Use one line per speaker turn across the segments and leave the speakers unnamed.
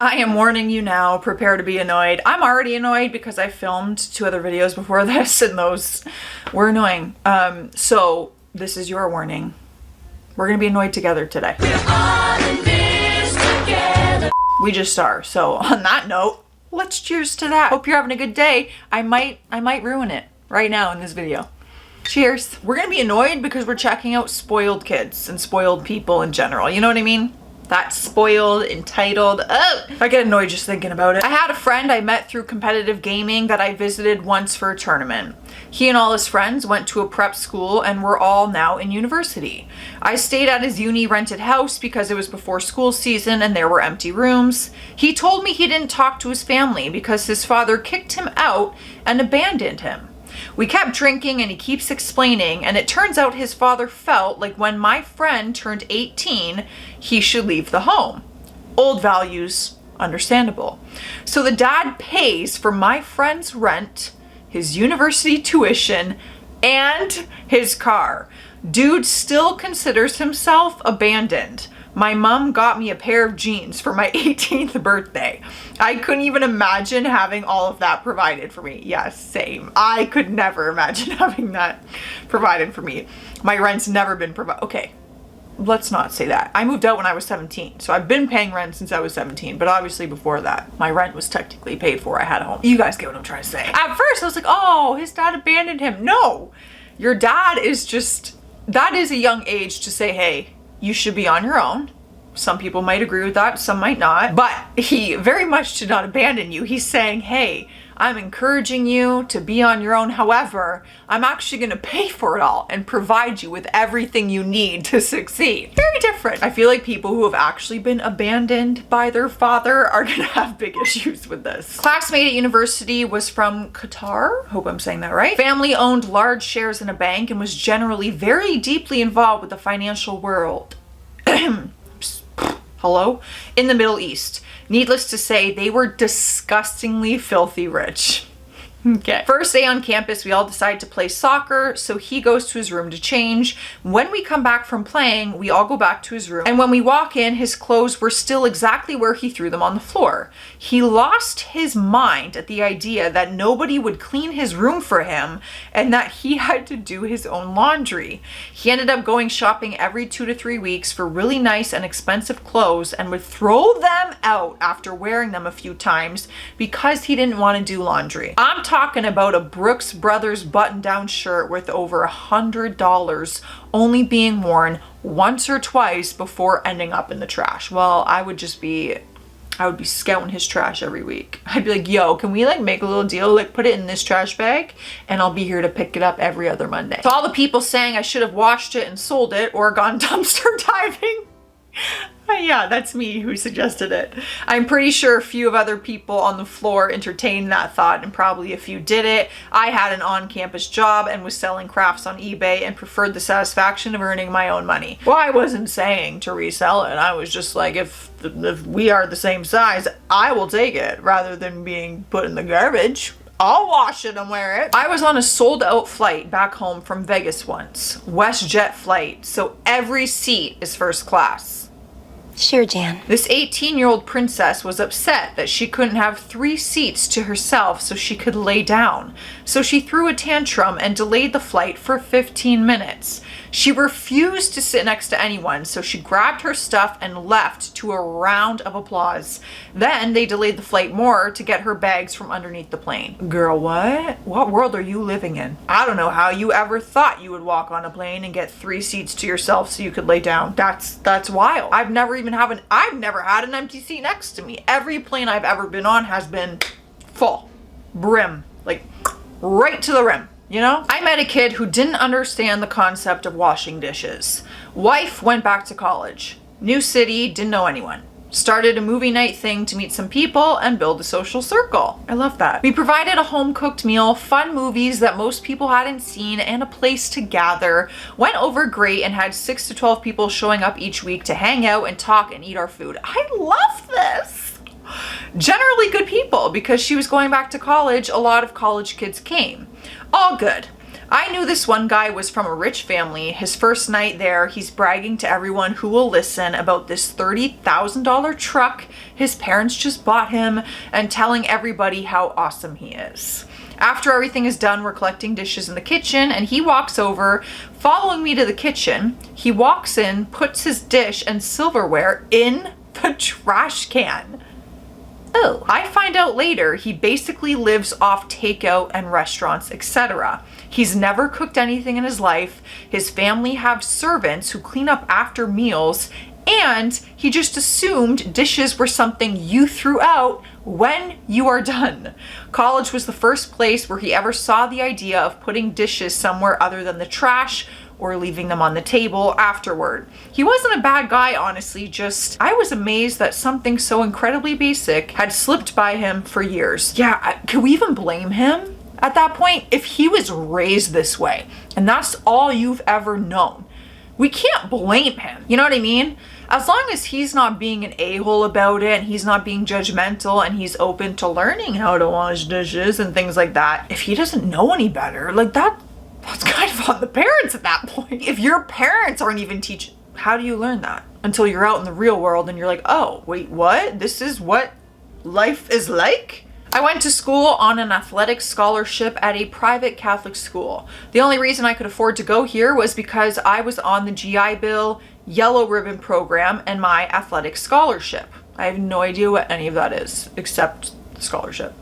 I am warning you now, prepare to be annoyed. I'm already annoyed because I filmed 2 other videos before this and those were annoying. So this is your warning. We're gonna be annoyed together today. We're all in this together. We just are. So on that note, let's cheers to that. Hope you're having a good day. I might ruin it right now in this video. Cheers. We're gonna be annoyed because we're checking out spoiled kids and spoiled people in general. You know what I mean? That spoiled, entitled, I get annoyed just thinking about it. I had a friend I met through competitive gaming that I visited once for a tournament. He and all his friends went to a prep school and were all now in university. I stayed at his uni rented house because it was before school season and there were empty rooms. He told me he didn't talk to his family because his father kicked him out and abandoned him. We kept drinking and he keeps explaining, and it turns out his father felt like when my friend turned 18, he should leave the home. Old values, understandable. So the dad pays for my friend's rent, his university tuition, and his car. Dude still considers himself abandoned. My mom got me a pair of jeans for my 18th birthday. I couldn't even imagine having all of that provided for me. Yes, same. I could never imagine having that provided for me. My rent's never been provided. Okay, let's not say that. I moved out when I was 17, so I've been paying rent since I was 17, but obviously before that, my rent was technically paid for. I had a home. You guys get what I'm trying to say. At first, I was like, oh, his dad abandoned him. No, your dad is just, that is a young age to say, hey, you should be on your own. Some people might agree with that, some might not. But he very much did not abandon you. He's saying, hey, I'm encouraging you to be on your own. However, I'm actually going to pay for it all and provide you with everything you need to succeed. Very different. I feel like people who have actually been abandoned by their father are going to have big issues with this. Classmate at university was from Qatar. Hope I'm saying that right. Family owned large shares in a bank and was generally very deeply involved with the financial world. Hello? In the Middle East. Needless to say, they were disgustingly filthy rich. Okay. First day on campus, we all decide to play soccer, so he goes to his room to change. When we come back from playing, we all go back to his room, and when we walk in, his clothes were still exactly where he threw them on the floor. He lost his mind at the idea that nobody would clean his room for him and that he had to do his own laundry. He ended up going shopping every 2 to 3 weeks for really nice and expensive clothes and would throw them out after wearing them a few times because he didn't want to do laundry. I'm talking about a Brooks Brothers button-down shirt worth over $100 only being worn once or twice before ending up in the trash. Well, I would be scouting his trash every week. I'd be like, yo, can we like make a little deal? Like put it in this trash bag and I'll be here to pick it up every other Monday. So all the people saying I should have washed it and sold it or gone dumpster diving. Yeah, that's me who suggested it. I'm pretty sure a few of other people on the floor entertained that thought and probably a few did it. I had an on-campus job and was selling crafts on eBay and preferred the satisfaction of earning my own money. Well, I wasn't saying to resell it. I was just like, if we are the same size, I will take it rather than being put in the garbage. I'll wash it and wear it. I was on a sold out flight back home from Vegas once. WestJet flight, so every seat is first class.
Sure, Jan.
This 18-year-old princess was upset that she couldn't have 3 seats to herself so she could lay down. So she threw a tantrum and delayed the flight for 15 minutes. She refused to sit next to anyone, so she grabbed her stuff and left to a round of applause. Then they delayed the flight more to get her bags from underneath the plane. Girl, what? What world are you living in? I don't know how you ever thought you would walk on a plane and get 3 seats to yourself so you could lay down. That's wild. I've never had an empty seat next to me. Every plane I've ever been on has been full, brim, like right to the rim. You know? I met a kid who didn't understand the concept of washing dishes. Wife went back to college. New city, didn't know anyone. Started a movie night thing to meet some people and build a social circle. I love that. We provided a home-cooked meal, fun movies that most people hadn't seen, and a place to gather. Went over great and had 6 to 12 people showing up each week to hang out and talk and eat our food. I love this. Generally good people, because she was going back to college, a lot of college kids came. All good. I knew this one guy was from a rich family. His first night there, he's bragging to everyone who will listen about this $30,000 truck his parents just bought him and telling everybody how awesome he is. After everything is done, we're collecting dishes in the kitchen and he walks over, following me to the kitchen. He walks in, puts his dish and silverware in the trash can. Oh, I find out later he basically lives off takeout and restaurants, etc. He's never cooked anything in his life. His family have servants who clean up after meals, and he just assumed dishes were something you threw out when you are done. College was the first place where he ever saw the idea of putting dishes somewhere other than the trash or leaving them on the table afterward. He wasn't a bad guy, honestly, just I was amazed that something so incredibly basic had slipped by him for years. Yeah, could we even blame him at that point? If he was raised this way and that's all you've ever known, we can't blame him. You know what I mean? As long as he's not being an a-hole about it and he's not being judgmental and he's open to learning how to wash dishes and things like that, if he doesn't know any better, like that's kind of on the parents at that point. If your parents aren't even teaching, how do you learn that? Until you're out in the real world and you're like, oh, wait, what? This is what life is like? I went to school on an athletic scholarship at a private Catholic school. The only reason I could afford to go here was because I was on the GI Bill Yellow Ribbon program and my athletic scholarship. I have no idea what any of that is, except the scholarship.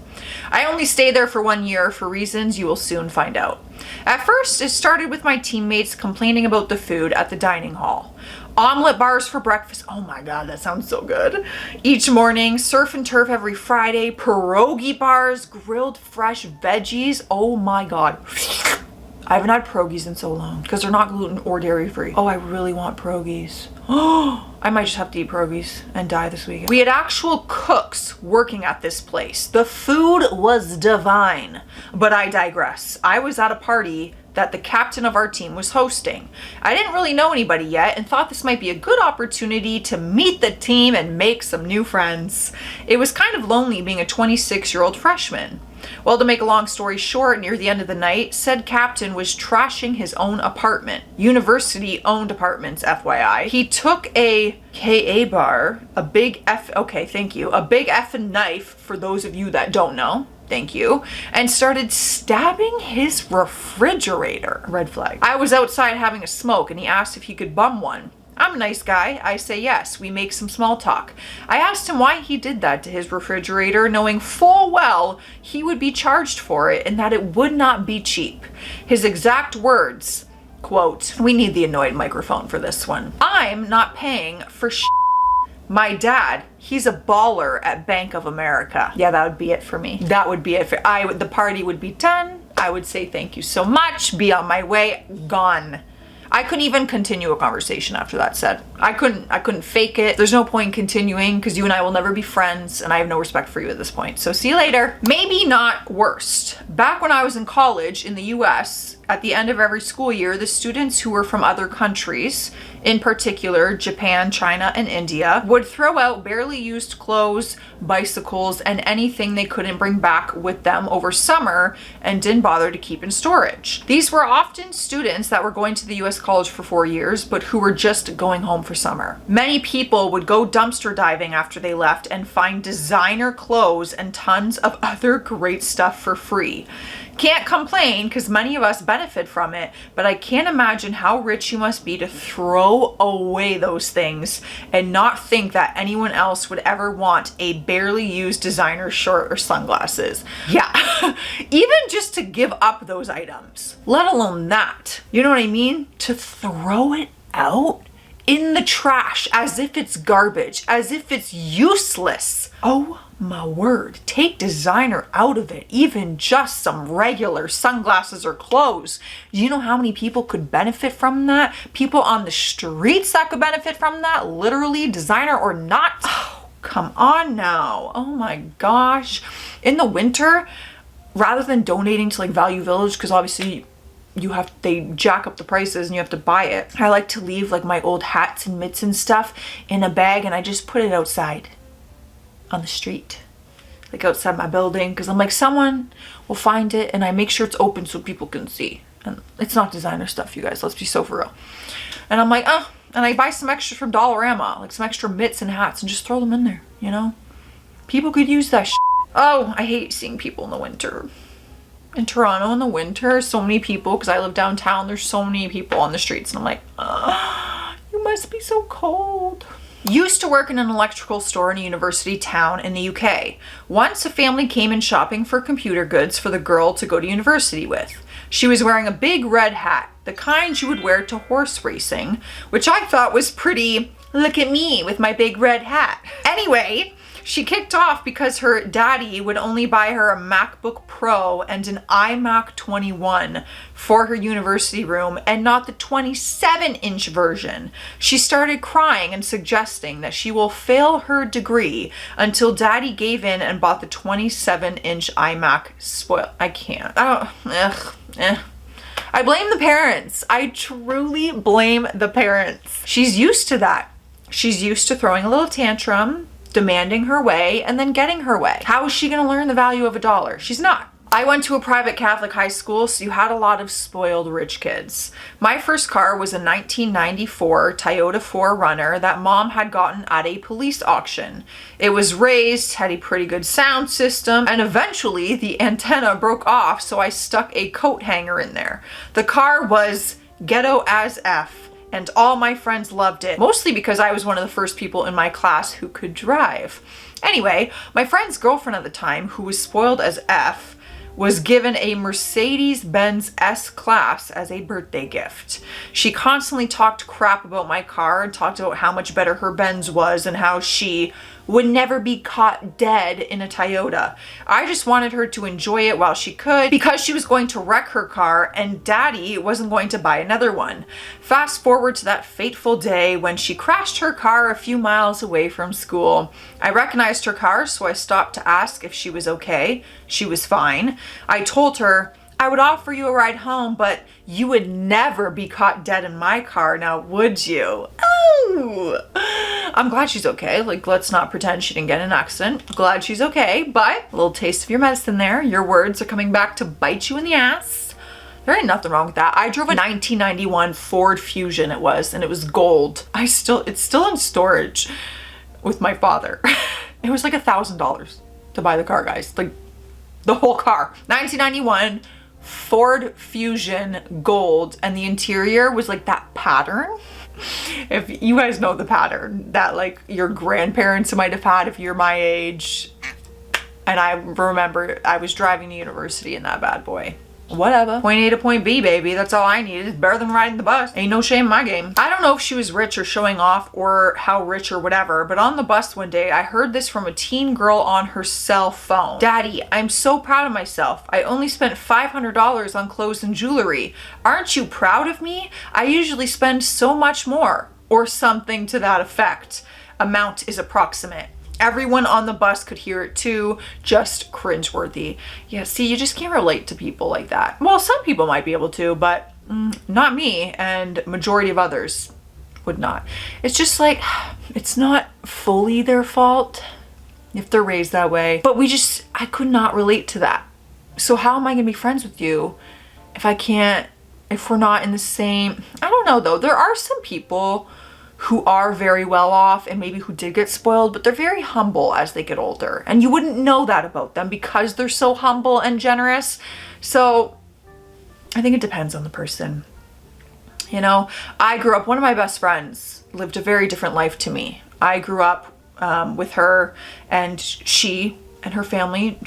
I only stayed there for 1 year for reasons you will soon find out. At first, it started with my teammates complaining about the food at the dining hall. Omelet bars for breakfast. Oh my God, that sounds so good. Each morning, surf and turf every Friday, pierogi bars, grilled fresh veggies. Oh my God. I haven't had pierogies in so long because they're not gluten or dairy free. Oh, I really want pierogies. Oh, I might just have to eat pierogies and die this weekend. We had actual cooks working at this place. The food was divine, but I digress. I was at a party that the captain of our team was hosting. I didn't really know anybody yet and thought this might be a good opportunity to meet the team and make some new friends. It was kind of lonely being a 26-year-old freshman. Well, to make a long story short, near the end of the night, said captain was trashing his own apartment. University-owned apartments, FYI. He took a KA bar, a big effing knife, for those of you that don't know. Thank you. And started stabbing his refrigerator. Red flag. I was outside having a smoke and he asked if he could bum one. I'm a nice guy. I say yes. We make some small talk. I asked him why he did that to his refrigerator, knowing full well he would be charged for it and that it would not be cheap. His exact words, quote, we need the annoyed microphone for this one. I'm not paying for shit. My dad, he's a baller at Bank of America. Yeah, that would be it for me. That would be it for the party would be done. I would say thank you so much. Be on my way. Gone. I couldn't even continue a conversation after that said. I couldn't fake it. There's no point in continuing because you and I will never be friends and I have no respect for you at this point. So see you later. Maybe not worst. Back when I was in college in the US, at the end of every school year, the students who were from other countries, in particular Japan, China, and India, would throw out barely used clothes, bicycles, and anything they couldn't bring back with them over summer and didn't bother to keep in storage. These were often students that were going to the US college for 4 years, but who were just going home for summer. Many people would go dumpster diving after they left and find designer clothes and tons of other great stuff for free. Can't complain because many of us benefit from it, but I can't imagine how rich you must be to throw away those things and not think that anyone else would ever want a barely used designer shirt or sunglasses. Yeah, even just to give up those items, let alone that. You know what I mean? To throw it out in the trash as if it's garbage, as if it's useless. Oh my word, take designer out of it, even just some regular sunglasses or clothes. Do you know how many people could benefit from that? People on the streets that could benefit from that, literally, designer or not. Oh, come on now. Oh my gosh. In the winter, rather than donating to like Value Village, because obviously they jack up the prices and you have to buy it, I like to leave like my old hats and mitts and stuff in a bag and I just put it outside on the street, like outside my building, because I'm like, someone will find it, and I make sure it's open so people can see. And it's not designer stuff, you guys, let's be so for real. And I buy some extra from Dollarama, like some extra mitts and hats, and just throw them in there, you know? People could use that shit. Oh, I hate seeing people in the winter. In Toronto in the winter, so many people, because I live downtown, there's so many people on the streets, and I'm like, you must be so cold. Used to work in an electrical store in a university town in the UK. Once a family came in shopping for computer goods for the girl to go to university with. She was wearing a big red hat, the kind you would wear to horse racing, which I thought was pretty, look at me with my big red hat. Anyway, she kicked off because her daddy would only buy her a MacBook Pro and an iMac 21 for her university room and not the 27-inch version. She started crying and suggesting that she will fail her degree until daddy gave in and bought the 27-inch iMac. I can't. I blame the parents. I truly blame the parents. She's used to that. She's used to throwing a little tantrum, demanding her way, and then getting her way. How is she gonna learn the value of a dollar? She's not. I went to a private Catholic high school, so you had a lot of spoiled rich kids. My first car was a 1994 Toyota 4Runner that mom had gotten at a police auction. It was raised, had a pretty good sound system, and eventually the antenna broke off, so I stuck a coat hanger in there. The car was ghetto as F, and all my friends loved it, mostly because I was one of the first people in my class who could drive. Anyway, my friend's girlfriend at the time, who was spoiled as F, was given a Mercedes-Benz S-Class as a birthday gift. She constantly talked crap about my car and talked about how much better her Benz was and how she would never be caught dead in a Toyota. I just wanted her to enjoy it while she could because she was going to wreck her car and daddy wasn't going to buy another one. Fast forward to that fateful day when she crashed her car a few miles away from school. I recognized her car, so I stopped to ask if she was okay. She was fine. I told her, I would offer you a ride home, but you would never be caught dead in my car, now would you? Oh, I'm glad she's okay. Like, let's not pretend she didn't get in an accident. Glad she's okay, but a little taste of your medicine there. Your words are coming back to bite you in the ass. There ain't nothing wrong with that. I drove a 1991 Ford Fusion, it was, and it was gold. It's still in storage with my father. It was like $1,000 to buy the car, guys. Like, the whole car. 1991 Ford Fusion gold, and the interior was like that pattern. If you guys know the pattern that like your grandparents might have had if you're my age. And I remember I was driving to university in that bad boy. Whatever. Point A to point B, baby. That's all I needed. It's better than riding the bus. Ain't no shame in my game. I don't know if she was rich or showing off or how rich or whatever, but on the bus one day, I heard this from a teen girl on her cell phone. Daddy, I'm so proud of myself. I only spent $500 on clothes and jewelry. Aren't you proud of me? I usually spend so much more. Or something to that effect. Amount is approximate. Everyone on the bus could hear it too, just cringeworthy. Yeah, see, you just can't relate to people like that. Well, some people might be able to, but not me, and majority of others would not. It's just like, it's not fully their fault if they're raised that way, but I could not relate to that. So how am I gonna be friends with you if we're not in the same, I don't know though, there are some people who are very well off and maybe who did get spoiled, but they're very humble as they get older. And you wouldn't know that about them because they're so humble and generous. So I think it depends on the person. You know, I grew up, one of my best friends lived a very different life to me. I grew up with her, and she and her family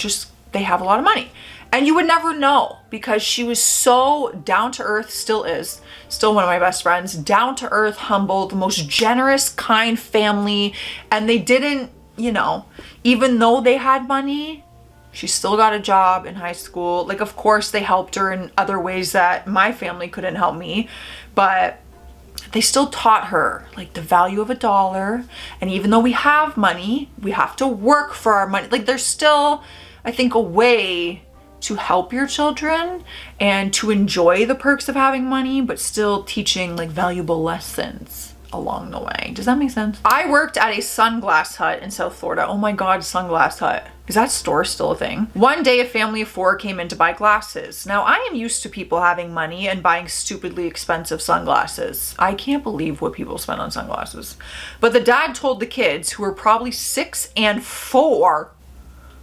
they have a lot of money. And you would never know because she was so down to earth, still is, still one of my best friends, down to earth, humble, the most generous, kind family. And they didn't, you know, even though they had money, she still got a job in high school. Like, of course, they helped her in other ways that my family couldn't help me, but they still taught her like the value of a dollar. And even though we have money, we have to work for our money. Like, there's still, I think, a way to help your children and to enjoy the perks of having money, but still teaching like valuable lessons. along the way. Does that make sense? I worked at a Sunglass Hut in South Florida. Oh my God, Sunglass Hut. Is that store still a thing? One day, a family of 4 came in to buy glasses. Now, I am used to people having money and buying stupidly expensive sunglasses. I can't believe what people spend on sunglasses. But the dad told the kids, who were probably 6 and 4,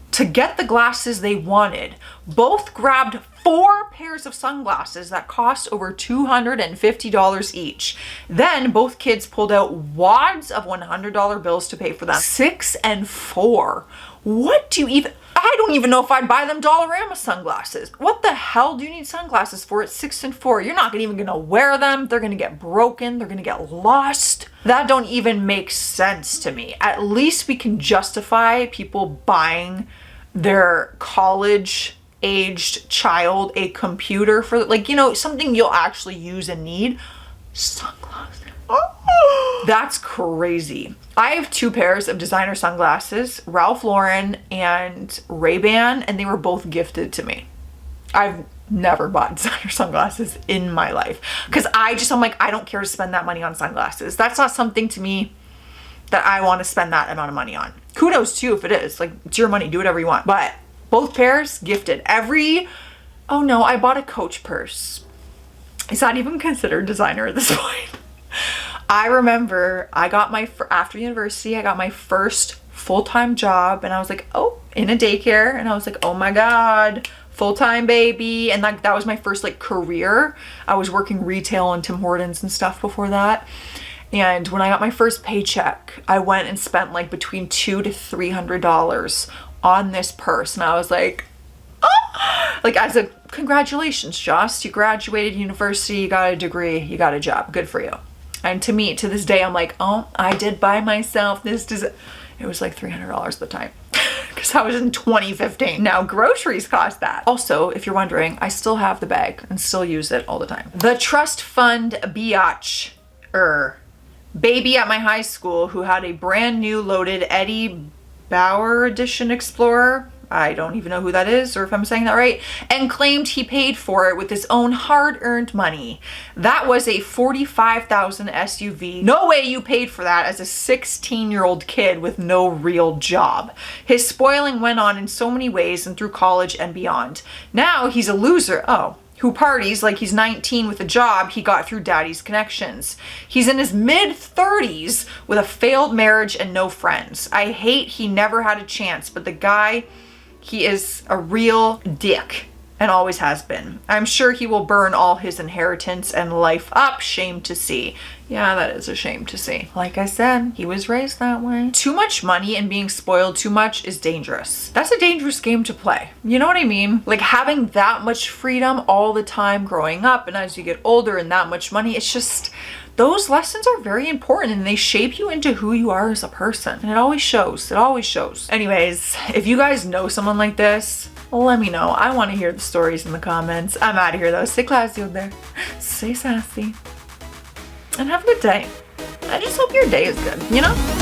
to get the glasses they wanted. Both grabbed 4 pairs of sunglasses that cost over $250 each. Then both kids pulled out wads of $100 bills to pay for them. 6 and 4. What do you even... I don't even know if I'd buy them Dollarama sunglasses. What the hell do you need sunglasses for at 6 and 4? You're not even gonna wear them. They're gonna get broken. They're gonna get lost. That don't even make sense to me. At least we can justify people buying their college-aged child a computer for, like, you know, something you'll actually use and need. Sunglasses. Oh, that's crazy. I have 2 pairs of designer sunglasses, Ralph Lauren and Ray-Ban, and they were both gifted to me. I've never bought designer sunglasses in my life because I'm like, I don't care to spend that money on sunglasses. That's not something to me that I want to spend that amount of money on. Kudos to you if it is. Like, it's your money, do whatever you want. But both pairs gifted. Oh no, I bought a Coach purse. Is that even considered designer at this point? I remember I got after university, I got my first full-time job, and I was like, oh, in a daycare, and I was like, oh my God, full-time baby. And that was my first like career. I was working retail in Tim Hortons and stuff before that. And when I got my first paycheck, I went and spent like between $200 to $300 on this purse. And I was like, oh! Like, as a congratulations, Joss, you graduated university, you got a degree, you got a job, good for you. And to me, to this day, I'm like, oh, I did buy myself this. It was like $300 at the time because I was in 2015. Now groceries cost that. Also, if you're wondering, I still have the bag and still use it all the time. The trust fund biatch baby at my high school who had a brand new loaded Eddie Bauer edition Explorer. I don't even know who that is or if I'm saying that right, and claimed he paid for it with his own hard-earned money. That was a $45,000 SUV. No way you paid for that as a 16-year-old kid with no real job. His spoiling went on in so many ways and through college and beyond. Now he's a loser. Who parties like he's 19 with a job he got through daddy's connections. He's in his mid-30s with a failed marriage and no friends. I hate he never had a chance, but the guy, he is a real dick and always has been. I'm sure he will burn all his inheritance and life up. Shame to see. Yeah, that is a shame to see. Like I said, he was raised that way. Too much money and being spoiled too much is dangerous. That's a dangerous game to play. You know what I mean? Like, having that much freedom all the time growing up, and as you get older and that much money, it's just, those lessons are very important and they shape you into who you are as a person. And it always shows. It always shows. Anyways, if you guys know someone like this, let me know. I want to hear the stories in the comments. I'm out of here though. Stay classy out there. Stay sassy. And have a good day. I just hope your day is good, you know?